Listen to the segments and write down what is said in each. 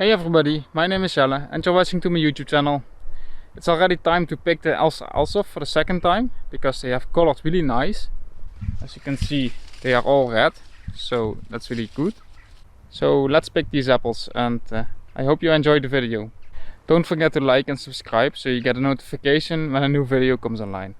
Hey everybody, my name is Jelle and you're watching to my YouTube channel. It's already time to pick the Elstar Elshof for the second time because they have colored really nice. As you can see, they are all red, so that's really good. So let's pick these apples and I hope you enjoyed the video. Don't forget to like and subscribe so you get a notification when a new video comes online.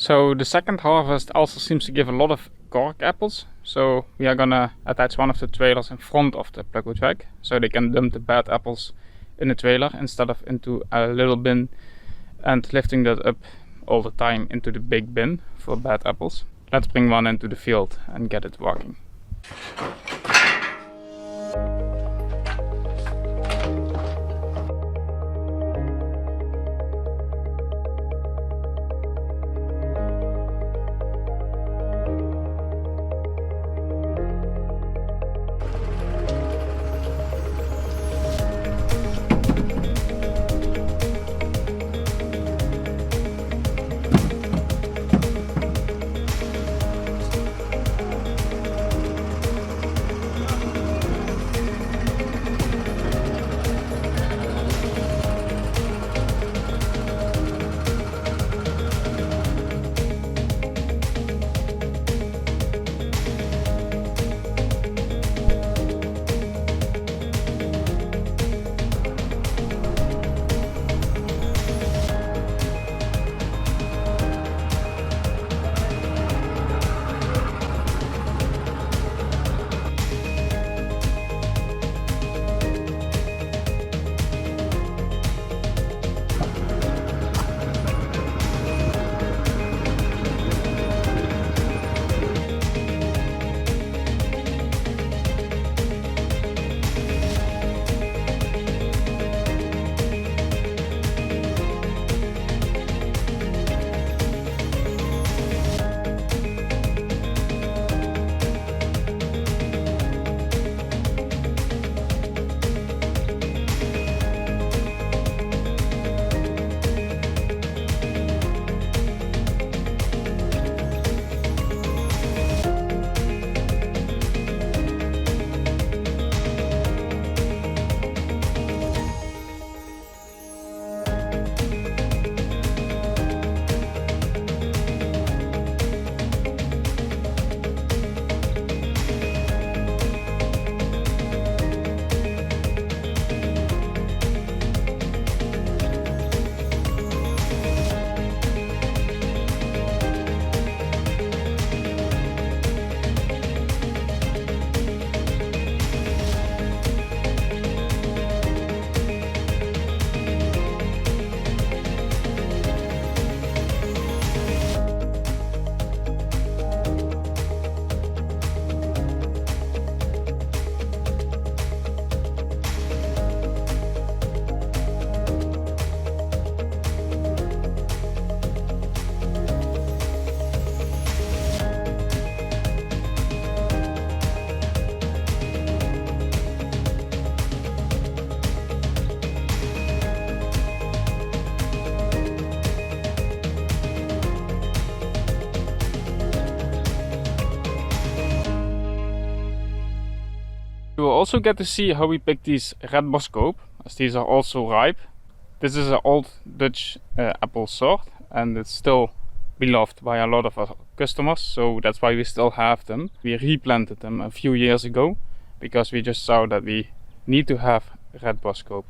So the second harvest also seems to give a lot of cork apples. So we are gonna attach one of the trailers in front of the pluk-o-trak so they can dump the bad apples in the trailer instead of into a little bin and lifting that up all the time into the big bin for bad apples. Let's bring one into the field and get it working. You will also get to see how we pick these red Boskoop, as these are also ripe. This is an old Dutch apple sort, and it's still beloved by a lot of our customers, so that's why we still have them. We replanted them a few years ago because we just saw that we need to have red Boskoop.